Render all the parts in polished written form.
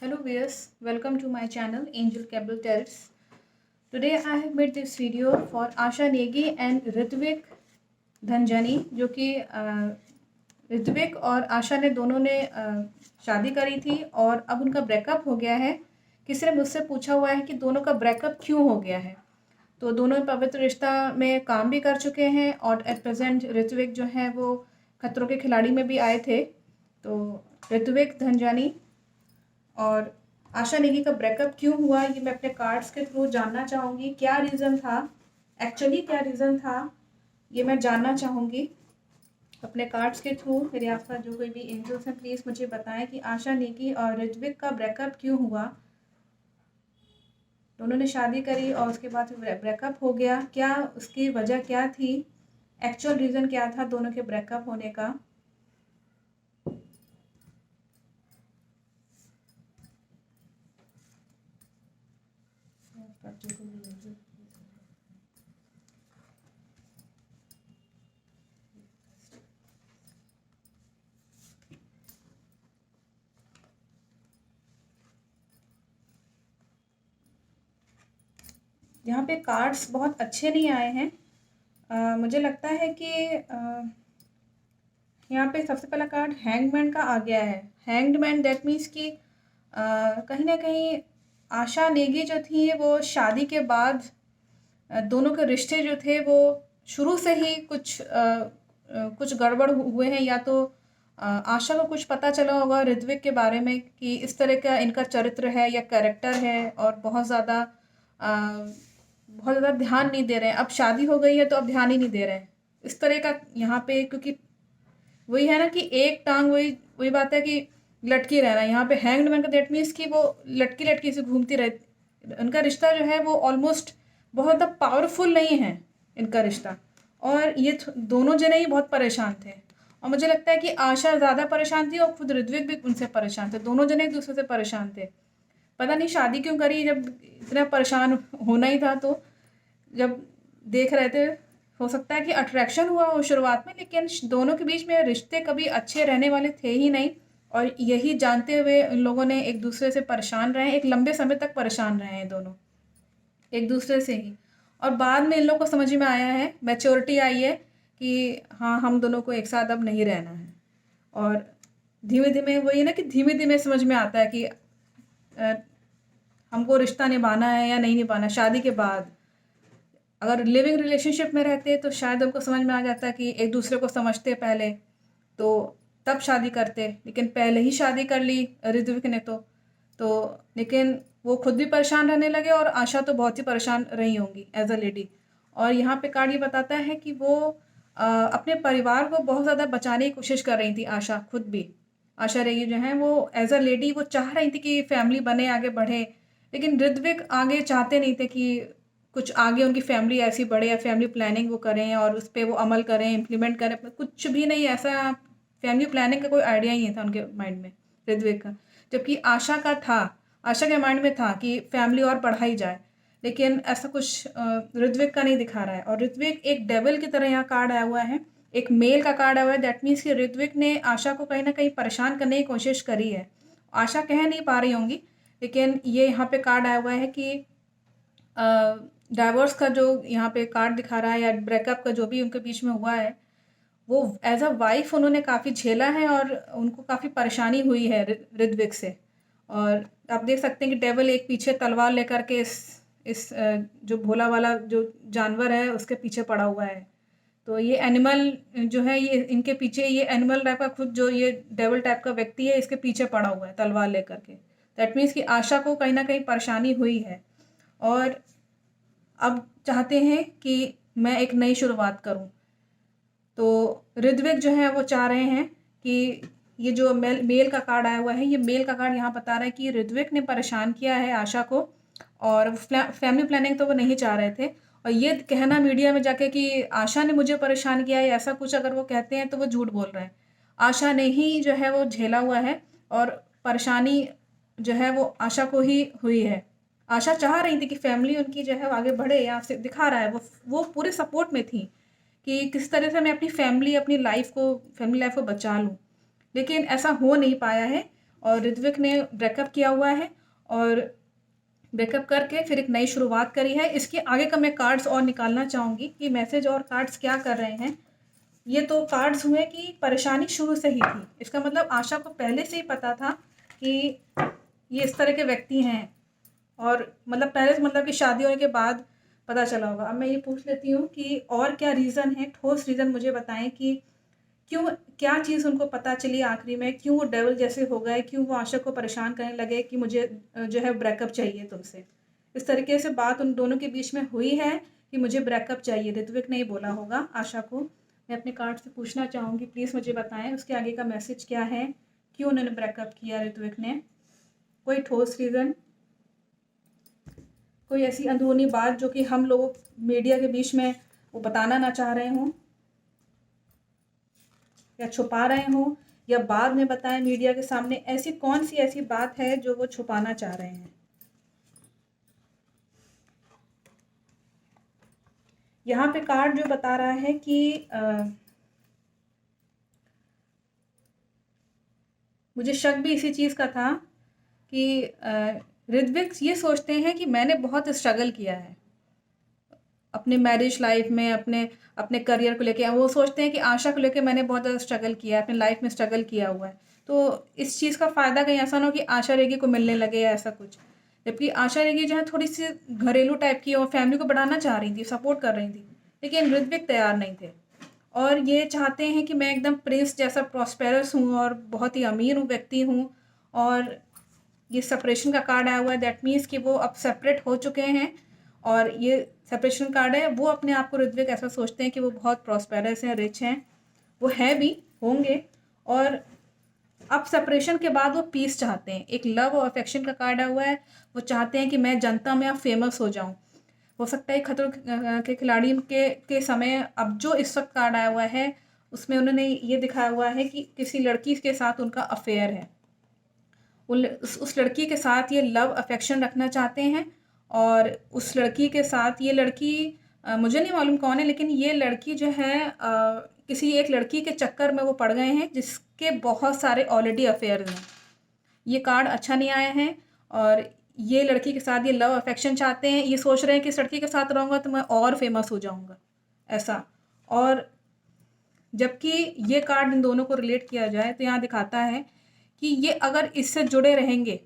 Hello viewers, welcome to my channel Angel Cable Tells. Today I have made this video for Asha Negi and Ritvik Dhanjani जो कि ऋत्विक और आशा ने दोनों ने शादी करी थी और अब उनका ब्रेकअप हो गया है। किसी ने मुझसे पूछा हुआ है कि दोनों का ब्रेकअप क्यों हो गया है। तो दोनों पवित्र रिश्ता में काम भी कर चुके हैं और एट प्रेजेंट ऋत्विक जो है वो खतरों के खिलाड़ी में भी आए थे। तो ऋत्विक धनजानी और आशा नेगी का ब्रेकअप क्यों हुआ ये मैं अपने कार्ड्स के थ्रू जानना चाहूँगी। क्या रीज़न था, एक्चुअली क्या रीज़न था ये मैं जानना चाहूँगी अपने कार्ड्स के थ्रू। मेरे आसपास जो कोई भी एंजल्स हैं प्लीज़ मुझे बताएं कि आशा नेगी और ऋत्विक का ब्रेकअप क्यों हुआ। दोनों ने शादी करी और उसके बाद ब्रेकअप हो गया, क्या उसकी वजह क्या थी, एक्चुअल रीज़न क्या था दोनों के ब्रेकअप होने का। यहाँ पे कार्ड्स बहुत अच्छे नहीं आए हैं। मुझे लगता है कि यहाँ पे सबसे पहला कार्ड हैंगमैन का आ गया है। हैंग्ड मैन दैट मीन्स कि कहीं ना कहीं आशा नेगी जो थी वो शादी के बाद दोनों के रिश्ते जो थे वो शुरू से ही कुछ गड़बड़ हुए हैं। या तो आशा को कुछ पता चला होगा ऋत्विक के बारे में कि इस तरह का इनका चरित्र है या कैरेक्टर है और बहुत ज़्यादा ध्यान नहीं दे रहे हैं। अब शादी हो गई है तो अब ध्यान ही नहीं दे रहे हैं इस तरह का यहाँ पे, क्योंकि वही है ना कि एक टांग वही वही बात है कि लटकी रहना। यहाँ पे हैंग्ड मैन का दैट मीन्स कि वो लटकी लटकी से घूमती रहती। उनका रिश्ता जो है वो ऑलमोस्ट बहुत ज़्यादा पावरफुल नहीं है इनका रिश्ता, और ये दोनों जने ही बहुत परेशान थे। और मुझे लगता है कि आशा ज़्यादा परेशान थी और खुद ऋत्विक भी उनसे परेशान थे। दोनों जने एक दूसरे से परेशान थे। पता नहीं शादी क्यों करी जब इतना परेशान होना ही था। तो जब देख रहे थे हो सकता है कि अट्रैक्शन हुआ हो शुरुआत में, लेकिन दोनों के बीच में रिश्ते कभी अच्छे रहने वाले थे ही नहीं। और यही जानते हुए उन लोगों ने एक दूसरे से परेशान रहे, एक लंबे समय तक परेशान रहे हैं दोनों एक दूसरे से ही। और बाद में इन लोगों को समझ में आया है, मैच्योरिटी आई है कि हाँ हम दोनों को एक साथ अब नहीं रहना है। और धीमे धीमे वही है ना कि धीमे धीमे समझ में आता है कि हमको रिश्ता निभाना है या नहीं निभाना। शादी के बाद अगर लिविंग रिलेशनशिप में रहते तो शायद उनको समझ में आ जाता कि एक दूसरे को समझते पहले तो तब शादी करते, लेकिन पहले ही शादी कर ली ऋत्विक ने तो लेकिन वो खुद भी परेशान रहने लगे और आशा तो बहुत ही परेशान रही होंगी एज अ लेडी। और यहाँ पे कार्ड ये बताता है कि वो अपने परिवार को बहुत ज़्यादा बचाने की कोशिश कर रही थी। आशा खुद भी, आशा रेगी जो है वो एज अ लेडी वो चाह रही थी कि फैमिली बने आगे बढ़े, लेकिन ऋत्विक आगे चाहते नहीं थे कि कुछ आगे उनकी फैमिली ऐसी बढ़े या फैमिली प्लानिंग वो करें और उस पर वो अमल करें, इम्प्लीमेंट करें। कुछ भी नहीं, ऐसा फैमिली प्लानिंग का कोई आइडिया ही नहीं था उनके माइंड में ऋत्विक का। जबकि आशा का था, आशा के माइंड में था कि फैमिली और बढ़ाई जाए, लेकिन ऐसा कुछ ऋत्विक का नहीं दिखा रहा है। और ऋत्विक एक डेविल की तरह यहाँ कार्ड आया हुआ है, एक मेल का कार्ड आया हुआ है। दैट मीन्स कि ऋत्विक ने आशा को कहीं ना कहीं परेशान करने की कोशिश करी है। आशा कह नहीं पा रही होंगी, लेकिन ये यहाँ पे कार्ड आया हुआ है कि डाइवोर्स का जो यहाँ पे कार्ड दिखा रहा है या ब्रेकअप का जो भी उनके बीच में हुआ है वो एज अ वाइफ उन्होंने काफ़ी झेला है और उनको काफ़ी परेशानी हुई है ऋत्विक से। और आप देख सकते हैं कि डेविल एक पीछे तलवार लेकर के इस जो भोला वाला जो जानवर है उसके पीछे पड़ा हुआ है। तो ये एनिमल जो है ये इनके पीछे, ये एनिमल टाइप का खुद जो ये डेविल टाइप का व्यक्ति है इसके पीछे पड़ा हुआ है तलवार लेकर के। दैट मीन्स कि आशा को कहीं ना कहीं परेशानी हुई है और अब चाहते हैं कि मैं एक नई शुरुआत करूं। तो ऋत्विक जो है वो चाह रहे हैं कि ये जो मेल का कार्ड आया हुआ है, ये मेल का कार्ड यहाँ बता रहा है कि ऋत्विक ने परेशान किया है आशा को और फैमिली प्लानिंग तो वो नहीं चाह रहे थे। और ये कहना मीडिया में जाके कि आशा ने मुझे परेशान किया है, ऐसा कुछ अगर वो कहते हैं तो वो झूठ बोल रहे हैं। आशा ने ही जो है वो झेला हुआ है और परेशानी जो है वो आशा को ही हुई है। आशा चाह रही थी कि फैमिली उनकी जो है आगे बढ़े, या से दिखा रहा है वो पूरे सपोर्ट में थी कि किस तरह से मैं अपनी फैमिली लाइफ को बचा लूँ, लेकिन ऐसा हो नहीं पाया है। और ऋत्विक ने ब्रेकअप किया हुआ है और ब्रेकअप करके फिर एक नई शुरुआत करी है। इसके आगे का मैं कार्ड्स और निकालना चाहूँगी कि मैसेज और कार्ड्स क्या कर रहे हैं। ये तो कार्ड्स हुए कि परेशानी शुरू से ही थी। इसका मतलब आशा को पहले से ही पता था कि ये इस तरह के व्यक्ति हैं, और मतलब पहले से मतलब कि शादी होने के बाद पता चला होगा। अब मैं ये पूछ लेती हूँ कि और क्या रीज़न है, ठोस रीज़न मुझे बताएं कि क्यों, क्या चीज़ उनको पता चली आखिरी में, क्यों वो डेविल जैसे हो गए, क्यों वो आशा को परेशान करने लगे कि मुझे जो है ब्रेकअप चाहिए तुमसे। इस तरीके से बात उन दोनों के बीच में हुई है कि मुझे ब्रेकअप चाहिए। ऋत्विक ने ही बोला होगा आशा को। मैं अपने कार्ड से पूछना चाहूँगी, प्लीज़ मुझे बताएं उसके आगे का मैसेज क्या है, क्यों उन्होंने ब्रेकअप किया ऋत्विक ने। कोई ठोस रीज़न, कोई ऐसी अंदरूनी बात जो कि हम लोग मीडिया के बीच में वो बताना ना चाह रहे हों या छुपा रहे हों, या बाद में बताएं मीडिया के सामने। ऐसी कौन सी ऐसी बात है जो वो छुपाना चाह रहे हैं। यहाँ पे कार्ड जो बता रहा है कि मुझे शक भी इसी चीज़ का था कि ऋत्विक ये सोचते हैं कि मैंने बहुत स्ट्रगल किया है अपने मैरिज लाइफ में, अपने अपने करियर को लेके। वो सोचते हैं कि आशा को लेके मैंने बहुत ज़्यादा स्ट्रगल किया है, अपने लाइफ में स्ट्रगल किया हुआ है। तो इस चीज़ का फ़ायदा कहीं ऐसा ना हो कि आशा रेगी को मिलने लगे या ऐसा कुछ। जबकि आशा रेगी जो है थोड़ी सी घरेलू टाइप की और फैमिली को बढ़ाना चाह रही थी, सपोर्ट कर रही थी, लेकिन ऋत्विक तैयार नहीं थे। और ये चाहते हैं कि मैं एकदम प्रिंस जैसा प्रॉस्पेरस हूँ और बहुत ही अमीर हूँ व्यक्ति हूँ। और ये सेपरेशन का कार्ड आया हुआ है, दैट मीन्स कि वो अब सेपरेट हो चुके हैं। और ये सेपरेशन कार्ड है। वो अपने आप को ऋत्विक ऐसा सोचते हैं कि वो बहुत प्रॉस्पेरस हैं, रिच हैं, वो है भी, होंगे। और अब सेपरेशन के बाद वो पीस चाहते हैं। एक लव और अफेक्शन का कार्ड आया हुआ है। वो चाहते हैं कि मैं जनता में अब फेमस हो जाऊं। हो सकता है खतरों के खिलाड़ी के समय अब जो इस वक्त कार्ड आया हुआ है उसमें उन्होंने ये दिखाया हुआ है कि किसी लड़की के साथ उनका अफेयर है। उस लड़की के साथ ये लव अफेक्शन रखना चाहते हैं। और उस लड़की के साथ, ये लड़की मुझे नहीं मालूम कौन है, लेकिन ये लड़की जो है किसी एक लड़की के चक्कर में वो पड़ गए हैं जिसके बहुत सारे ऑलरेडी अफेयर हैं। ये कार्ड अच्छा नहीं आया है। और ये लड़की के साथ ये लव अफेक्शन चाहते हैं। ये सोच रहे हैं कि इस लड़की के साथ रहूँगा तो मैं और फेमस हो जाऊँगा, ऐसा। और जबकि ये कार्ड इन दोनों को रिलेट किया जाए तो यहाँ दिखाता है कि ये अगर इससे जुड़े रहेंगे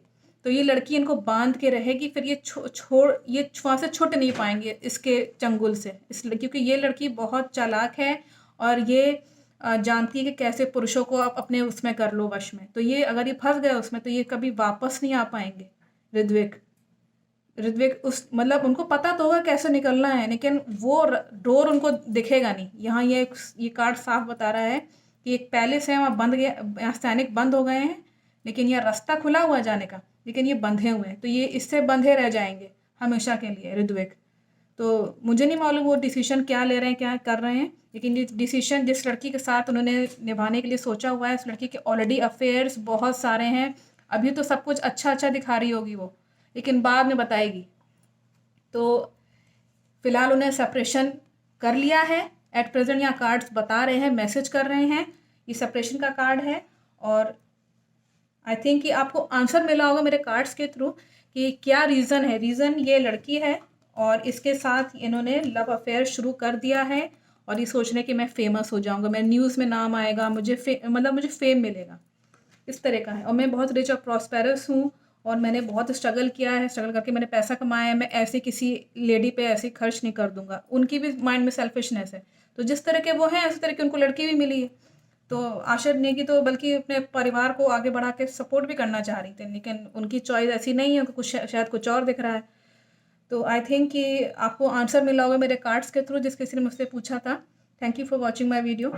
तो ये लड़की इनको बांध के रहेगी, फिर ये ये वहाँ से छूट नहीं पाएंगे इसके चंगुल से, इसलिए क्योंकि ये लड़की बहुत चालाक है और ये जानती है कि कैसे पुरुषों को आप अपने उसमें कर लो, वश में। तो ये अगर ये फंस गए उसमें तो ये कभी वापस नहीं आ पाएंगे। ऋत्विक ऋत्विक उस मतलब उनको पता तो होगा कैसे निकलना है, लेकिन वो डोर उनको दिखेगा नहीं। यहाँ ये कार्ड साफ बता रहा है कि एक पैलेस है, वहाँ बंद गया, यहाँ सैनिक बंद हो गए हैं, लेकिन यह रास्ता खुला हुआ जाने का, लेकिन ये बंधे हुए हैं। तो ये इससे बंधे रह जाएंगे हमेशा के लिए ऋत्विक। तो मुझे नहीं मालूम वो डिसीजन क्या ले रहे हैं, क्या कर रहे हैं, लेकिन ये डिसीजन जिस लड़की के साथ उन्होंने निभाने के लिए सोचा हुआ है, उस लड़की के ऑलरेडी अफेयर्स बहुत सारे हैं। अभी तो सब कुछ अच्छा अच्छा दिखा रही होगी वो, लेकिन बाद में बताएगी। तो फिलहाल उन्हें सेपरेशन कर लिया है। एट प्रेजेंट यहाँ कार्ड्स बता रहे हैं, मैसेज कर रहे हैं, ये सेपरेशन का कार्ड है। और आई थिंक कि आपको आंसर मिला होगा मेरे कार्ड्स के थ्रू कि क्या रीज़न है। रीज़न ये लड़की है और इसके साथ इन्होंने लव अफेयर शुरू कर दिया है और ये सोच रहे हैं कि मैं फेमस हो जाऊंगा, मैं न्यूज़ में नाम आएगा, मुझे मुझे फेम मिलेगा, इस तरह का है। और मैं बहुत रिच और प्रॉस्पेरस हूँ और मैंने बहुत स्ट्रगल किया है, स्ट्रगल करके मैंने पैसा कमाया है, मैं ऐसे किसी लेडी पे ऐसे खर्च नहीं कर दूंगा। उनकी भी माइंड में सेल्फिशनेस है, तो जिस तरह के वो हैं उसी तरह की उनको लड़की भी मिली है। तो आशा नेगी तो बल्कि अपने परिवार को आगे बढ़ा के सपोर्ट भी करना चाह रही थी, लेकिन उनकी चॉइस ऐसी नहीं है, उनको कुछ शायद कुछ और दिख रहा है। तो आई थिंक कि आपको आंसर मिला होगा मेरे कार्ड्स के थ्रू जिस किसी ने मुझसे पूछा था। Thank you for watching my video.